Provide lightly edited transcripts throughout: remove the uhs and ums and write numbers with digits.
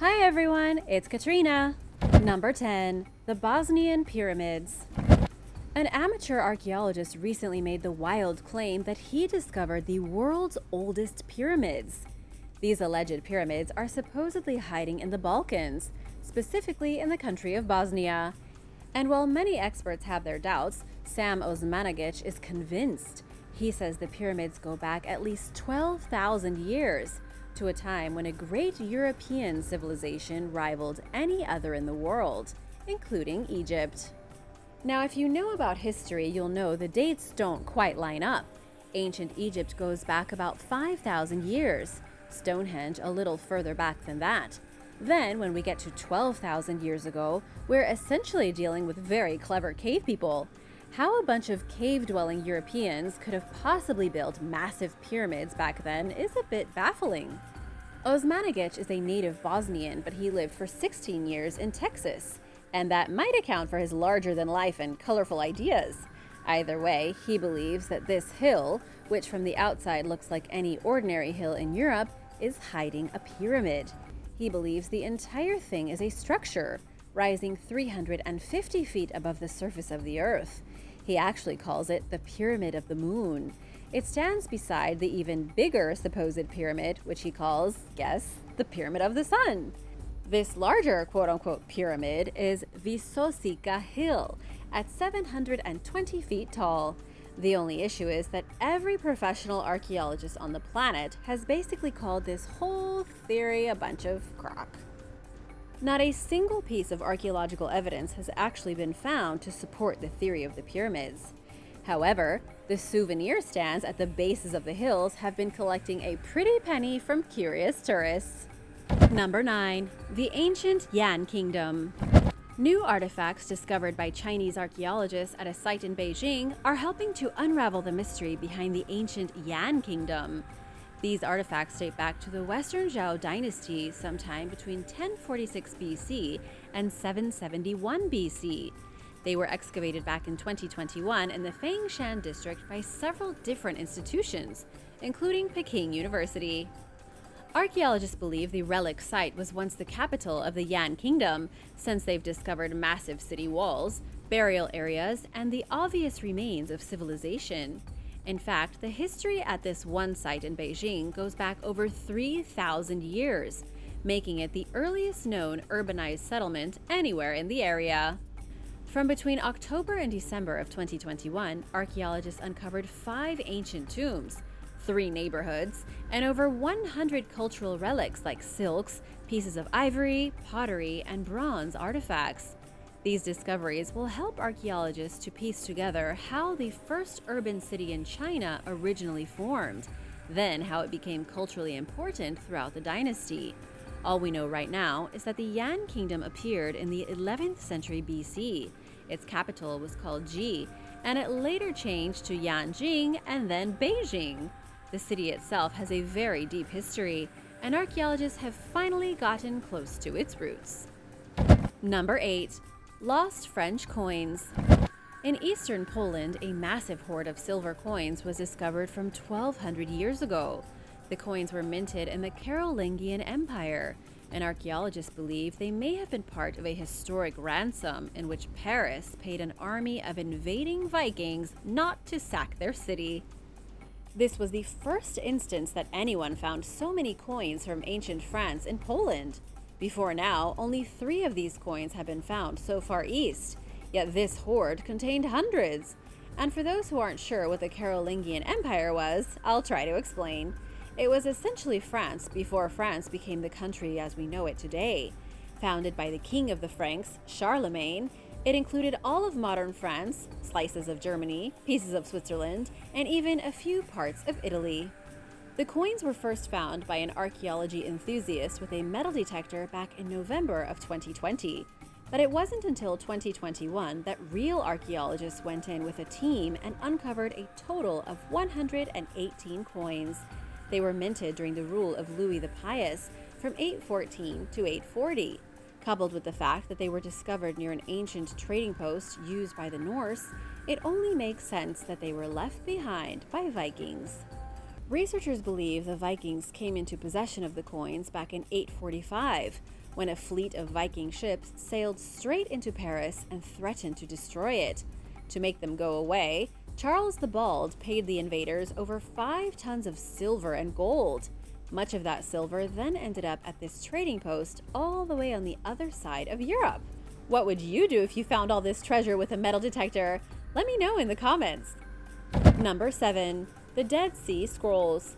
Hi everyone, it's Katrina. Number 10. The Bosnian Pyramids. An amateur archaeologist recently made the wild claim that he discovered the world's oldest pyramids. These alleged pyramids are supposedly hiding in the Balkans, specifically in the country of Bosnia. And while many experts have their doubts, Sam Osmanagic is convinced. He says the pyramids go back at least 12,000 years, to a time when a great European civilization rivaled any other in the world, including Egypt. Now, if you know about history, you'll know the dates don't quite line up. Ancient Egypt goes back about 5,000 years, Stonehenge a little further back than that. Then, when we get to 12,000 years ago, we're essentially dealing with very clever cave people. How a bunch of cave-dwelling Europeans could have possibly built massive pyramids back then is a bit baffling. Osmanagic is a native Bosnian, but he lived for 16 years in Texas, and that might account for his larger-than-life and colorful ideas. Either way, he believes that this hill, which from the outside looks like any ordinary hill in Europe, is hiding a pyramid. He believes the entire thing is a structure, rising 350 feet above the surface of the Earth. He actually calls it the Pyramid of the Moon. It stands beside the even bigger supposed pyramid, which he calls, guess, the Pyramid of the Sun. This larger quote-unquote pyramid is Visosika Hill, at 720 feet tall. The only issue is that every professional archaeologist on the planet has basically called this whole theory a bunch of crock. Not a single piece of archaeological evidence has actually been found to support the theory of the pyramids. However, the souvenir stands at the bases of the hills have been collecting a pretty penny from curious tourists. Number 9. The Ancient Yan Kingdom. New artifacts discovered by Chinese archaeologists at a site in Beijing are helping to unravel the mystery behind the ancient Yan Kingdom. These artifacts date back to the Western Zhou dynasty sometime between 1046 BC and 771 BC. They were excavated back in 2021 in the Fangshan district by several different institutions, including Peking University. Archaeologists believe the relic site was once the capital of the Yan Kingdom, since they've discovered massive city walls, burial areas, and the obvious remains of civilization. In fact, the history at this one site in Beijing goes back over 3,000 years, making it the earliest known urbanized settlement anywhere in the area. From between October and December of 2021, archaeologists uncovered 5 ancient tombs, 3 neighborhoods, and over 100 cultural relics like silks, pieces of ivory, pottery, and bronze artifacts. These discoveries will help archaeologists to piece together how the first urban city in China originally formed, then how it became culturally important throughout the dynasty. All we know right now is that the Yan Kingdom appeared in the 11th century BC. Its capital was called Ji, and it later changed to Yanjing and then Beijing. The city itself has a very deep history, and archaeologists have finally gotten close to its roots. Number 8. Lost French coins. In eastern Poland, a massive hoard of silver coins was discovered from 1,200 years ago. The coins were minted in the Carolingian Empire, and archaeologists believe they may have been part of a historic ransom in which Paris paid an army of invading Vikings not to sack their city. This was the first instance that anyone found so many coins from ancient France in Poland. Before now, only 3 of these coins have been found so far east, yet this hoard contained hundreds. And for those who aren't sure what the Carolingian Empire was, I'll try to explain. It was essentially France before France became the country as we know it today. Founded by the king of the Franks, Charlemagne, it included all of modern France, slices of Germany, pieces of Switzerland, and even a few parts of Italy. The coins were first found by an archaeology enthusiast with a metal detector back in November of 2020. But it wasn't until 2021 that real archaeologists went in with a team and uncovered a total of 118 coins. They were minted during the rule of Louis the Pious from 814 to 840. Coupled with the fact that they were discovered near an ancient trading post used by the Norse, it only makes sense that they were left behind by Vikings. Researchers believe the Vikings came into possession of the coins back in 845. when a fleet of Viking ships sailed straight into Paris and threatened to destroy it. To make them go away, Charles the Bald paid the invaders over 5 tons of silver and gold. Much of that silver then ended up at this trading post all the way on the other side of Europe. What would you do if you found all this treasure with a metal detector? Let me know in the comments. Number 7. The Dead Sea Scrolls.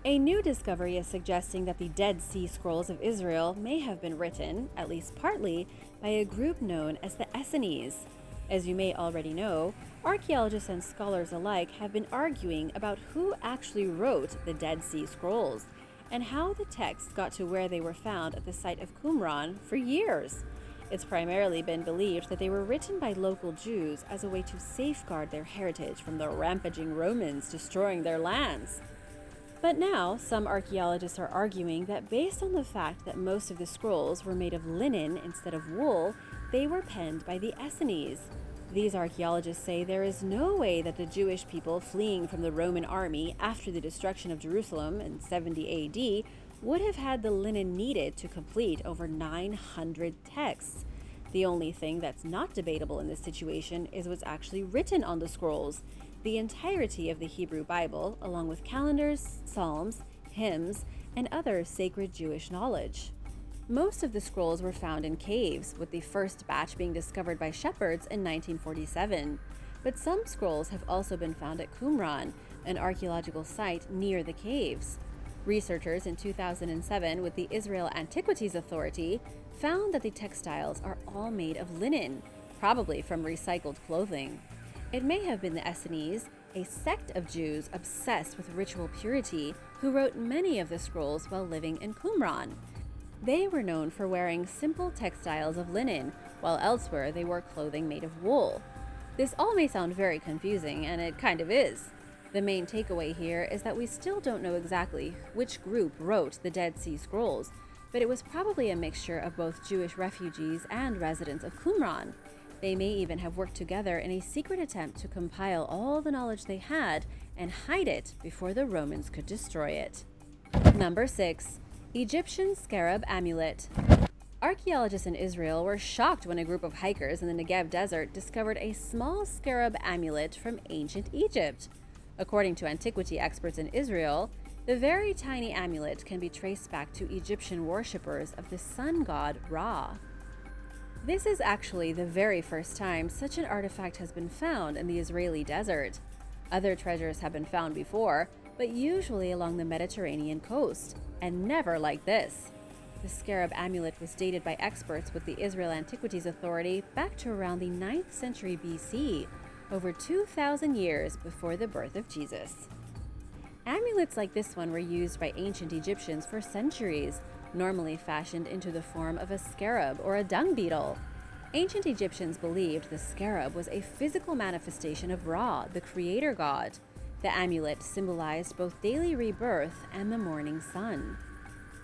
A new discovery is suggesting that the Dead Sea Scrolls of Israel may have been written, at least partly, by a group known as the Essenes. As you may already know, archaeologists and scholars alike have been arguing about who actually wrote the Dead Sea Scrolls and how the texts got to where they were found at the site of Qumran for years. It's primarily been believed that they were written by local Jews as a way to safeguard their heritage from the rampaging Romans destroying their lands. But now, some archaeologists are arguing that based on the fact that most of the scrolls were made of linen instead of wool, they were penned by the Essenes. These archaeologists say there is no way that the Jewish people fleeing from the Roman army after the destruction of Jerusalem in 70 AD would have had the linen needed to complete over 900 texts. The only thing that's not debatable in this situation is what's actually written on the scrolls. The entirety of the Hebrew Bible, along with calendars, psalms, hymns, and other sacred Jewish knowledge. Most of the scrolls were found in caves, with the first batch being discovered by shepherds in 1947. But some scrolls have also been found at Qumran, an archaeological site near the caves. Researchers in 2007 with the Israel Antiquities Authority found that the textiles are all made of linen, probably from recycled clothing. It may have been the Essenes, a sect of Jews obsessed with ritual purity, who wrote many of the scrolls while living in Qumran. They were known for wearing simple textiles of linen, while elsewhere they wore clothing made of wool. This all may sound very confusing, and it kind of is. The main takeaway here is that we still don't know exactly which group wrote the Dead Sea Scrolls, but it was probably a mixture of both Jewish refugees and residents of Qumran. They may even have worked together in a secret attempt to compile all the knowledge they had and hide it before the Romans could destroy it. Number 6. Egyptian Scarab Amulet. Archaeologists in Israel were shocked when a group of hikers in the Negev desert discovered a small scarab amulet from ancient Egypt. According to antiquity experts in Israel, the very tiny amulet can be traced back to Egyptian worshippers of the sun god Ra. This is actually the very first time such an artifact has been found in the Israeli desert. Other treasures have been found before, but usually along the Mediterranean coast, and never like this. The scarab amulet was dated by experts with the Israel Antiquities Authority back to around the 9th century BC, over 2,000 years before the birth of Jesus. Amulets like this one were used by ancient Egyptians for centuries, normally fashioned into the form of a scarab or a dung beetle. Ancient Egyptians believed the scarab was a physical manifestation of Ra, the creator god. The amulet symbolized both daily rebirth and the morning sun.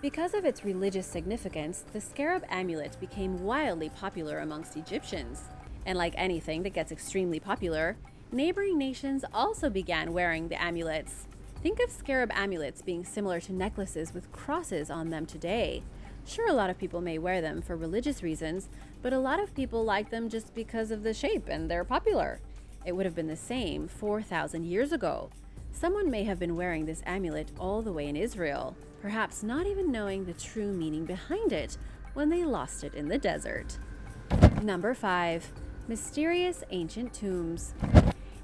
Because of its religious significance, the scarab amulet became wildly popular amongst Egyptians. And like anything that gets extremely popular, neighboring nations also began wearing the amulets. Think of scarab amulets being similar to necklaces with crosses on them today. Sure, a lot of people may wear them for religious reasons, but a lot of people like them just because of the shape and they're popular. It would have been the same 4,000 years ago. Someone may have been wearing this amulet all the way in Israel, perhaps not even knowing the true meaning behind it when they lost it in the desert. Number 5. Mysterious ancient tombs.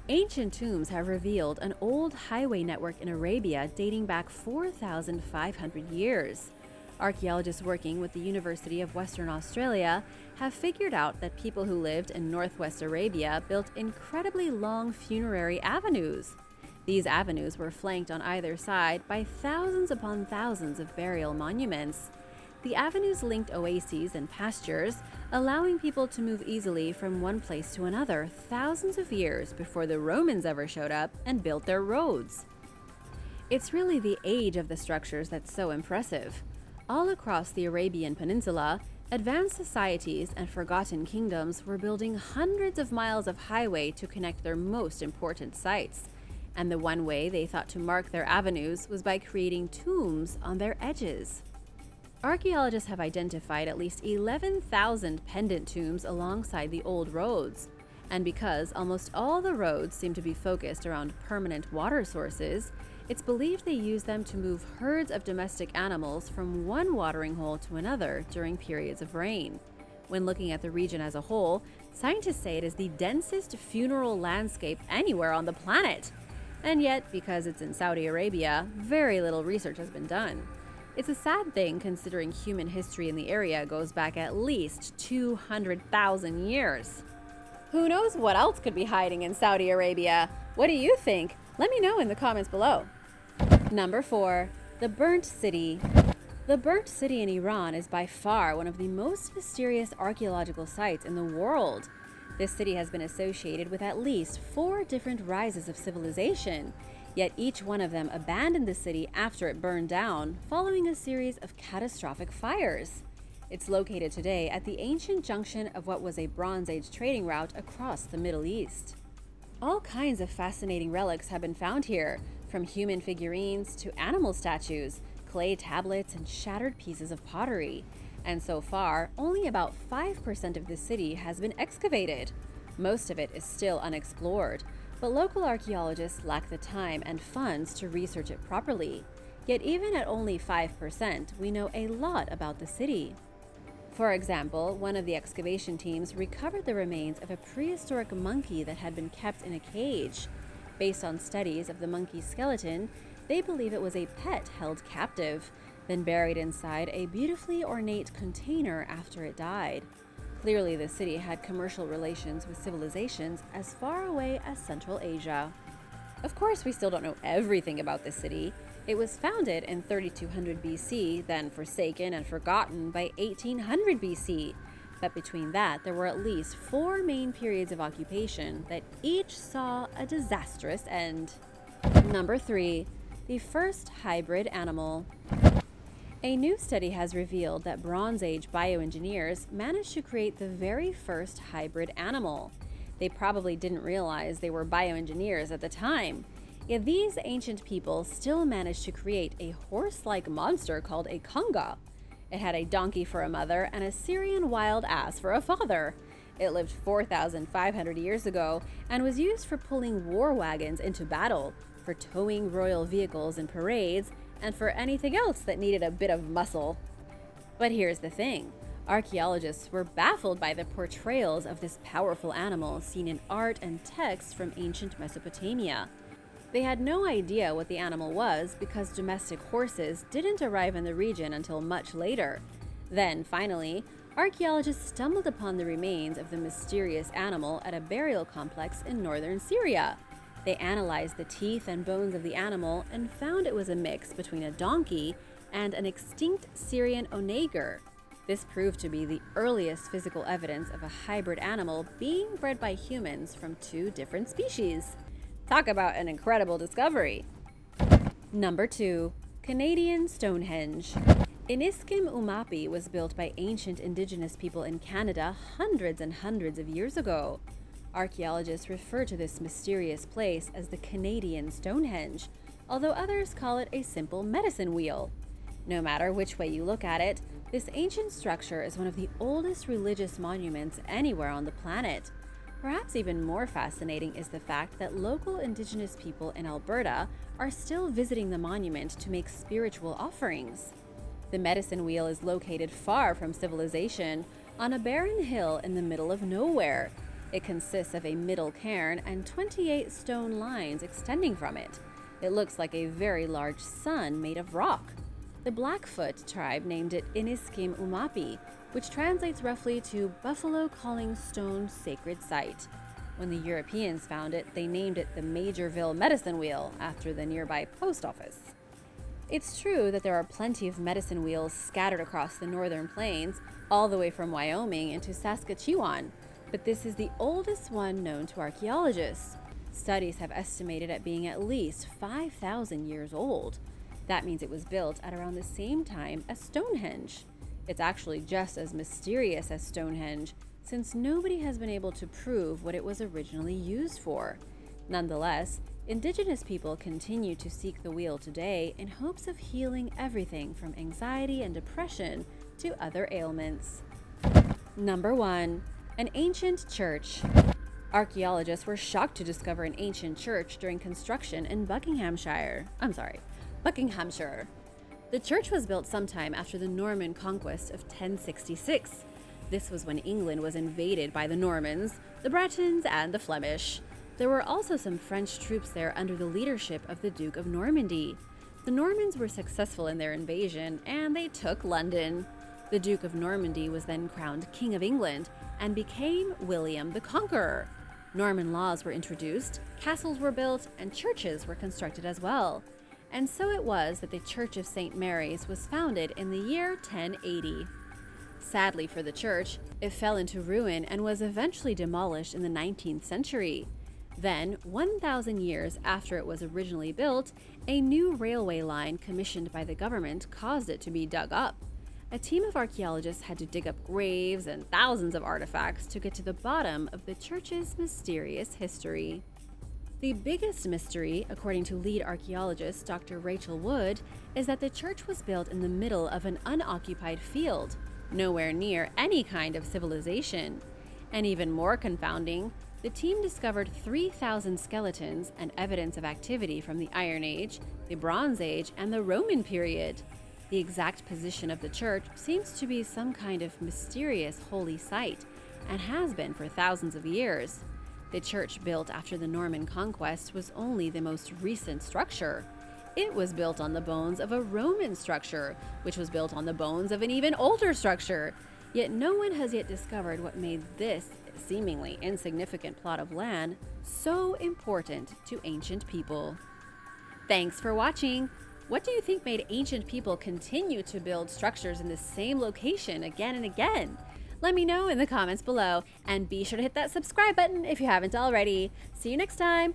Ancient tombs have revealed an old highway network in Arabia dating back 4,500 years. Archaeologists working with the University of Western Australia have figured out that people who lived in northwest Arabia built incredibly long funerary avenues. These avenues were flanked on either side by thousands upon thousands of burial monuments. The avenues linked oases and pastures, allowing people to move easily from one place to another thousands of years before the Romans ever showed up and built their roads. It's really the age of the structures that's so impressive. All across the Arabian Peninsula, advanced societies and forgotten kingdoms were building hundreds of miles of highway to connect their most important sites. And the one way they thought to mark their avenues was by creating tombs on their edges. Archaeologists have identified at least 11,000 pendant tombs alongside the old roads. And because almost all the roads seem to be focused around permanent water sources, it's believed they use them to move herds of domestic animals from one watering hole to another during periods of rain. When looking at the region as a whole, scientists say it is the densest funeral landscape anywhere on the planet. And yet, because it's in Saudi Arabia, very little research has been done. It's a sad thing considering human history in the area goes back at least 200,000 years. Who knows what else could be hiding in Saudi Arabia? What do you think? Let me know in the comments below. Number 4. The Burnt City. The Burnt City in Iran is by far one of the most mysterious archaeological sites in the world. This city has been associated with at least 4 different rises of civilization, yet each one of them abandoned the city after it burned down, following a series of catastrophic fires. It's located today at the ancient junction of what was a Bronze Age trading route across the Middle East. All kinds of fascinating relics have been found here, from human figurines to animal statues, clay tablets, and shattered pieces of pottery. And so far, only about 5% of the city has been excavated. Most of it is still unexplored, but local archaeologists lack the time and funds to research it properly. Yet even at only 5%, we know a lot about the city. For example, one of the excavation teams recovered the remains of a prehistoric monkey that had been kept in a cage. Based on studies of the monkey's skeleton, they believe it was a pet held captive, then buried inside a beautifully ornate container after it died. Clearly, the city had commercial relations with civilizations as far away as Central Asia. Of course, we still don't know everything about this city. It was founded in 3200 BC, then forsaken and forgotten by 1800 BC. But between that, there were at least 4 main periods of occupation that each saw a disastrous end. Number 3. The first hybrid animal. A new study has revealed that Bronze Age bioengineers managed to create the very first hybrid animal. They probably didn't realize they were bioengineers at the time. Yet these ancient people still managed to create a horse-like monster called a kunga. It had a donkey for a mother and a Syrian wild ass for a father. It lived 4,500 years ago and was used for pulling war wagons into battle, for towing royal vehicles in parades, and for anything else that needed a bit of muscle. But here's the thing. Archaeologists were baffled by the portrayals of this powerful animal seen in art and texts from ancient Mesopotamia. They had no idea what the animal was because domestic horses didn't arrive in the region until much later. Then, finally, archaeologists stumbled upon the remains of the mysterious animal at a burial complex in northern Syria. They analyzed the teeth and bones of the animal and found it was a mix between a donkey and an extinct Syrian onager. This proved to be the earliest physical evidence of a hybrid animal being bred by humans from 2 different species. Talk about an incredible discovery. Number 2. Canadian Stonehenge. Iniskim Umapi was built by ancient indigenous people in Canada hundreds and hundreds of years ago. Archaeologists refer to this mysterious place as the Canadian Stonehenge, although others call it a simple medicine wheel. No matter which way you look at it, this ancient structure is one of the oldest religious monuments anywhere on the planet. Perhaps even more fascinating is the fact that local indigenous people in Alberta are still visiting the monument to make spiritual offerings. The medicine wheel is located far from civilization, on a barren hill in the middle of nowhere. It consists of a middle cairn and 28 stone lines extending from it. It looks like a very large sun made of rock. The Blackfoot tribe named it Iniskim Umapi, which translates roughly to Buffalo Calling Stone Sacred Site. When the Europeans found it, they named it the Majorville Medicine Wheel, after the nearby post office. It's true that there are plenty of medicine wheels scattered across the northern plains, all the way from Wyoming into Saskatchewan, but this is the oldest one known to archaeologists. Studies have estimated it being at least 5,000 years old. That means it was built at around the same time as Stonehenge. It's actually just as mysterious as Stonehenge, since nobody has been able to prove what it was originally used for. Nonetheless, Indigenous people continue to seek the wheel today in hopes of healing everything from anxiety and depression to other ailments. Number 1. An ancient church. Archaeologists were shocked to discover an ancient church during construction in Buckinghamshire. The church was built sometime after the Norman conquest of 1066. This was when England was invaded by the Normans, the Bretons, and the Flemish. There were also some French troops there under the leadership of the Duke of Normandy. The Normans were successful in their invasion, and they took London. The Duke of Normandy was then crowned King of England and became William the Conqueror. Norman laws were introduced, castles were built, and churches were constructed as well. And so it was that the Church of St. Mary's was founded in the year 1080. Sadly for the church, it fell into ruin and was eventually demolished in the 19th century. Then, 1,000 years after it was originally built, a new railway line commissioned by the government caused it to be dug up. A team of archaeologists had to dig up graves and thousands of artifacts to get to the bottom of the church's mysterious history. The biggest mystery, according to lead archaeologist Dr. Rachel Wood, is that the church was built in the middle of an unoccupied field, nowhere near any kind of civilization. And even more confounding, the team discovered 3,000 skeletons and evidence of activity from the Iron Age, the Bronze Age, and the Roman period. The exact position of the church seems to be some kind of mysterious holy site, and has been for thousands of years. The church built after the Norman conquest was only the most recent structure. It was built on the bones of a Roman structure, which was built on the bones of an even older structure. Yet no one has yet discovered what made this seemingly insignificant plot of land so important to ancient people. Thanks for watching! What do you think made ancient people continue to build structures in the same location again and again? Let me know in the comments below, and be sure to hit that subscribe button if you haven't already. See you next time!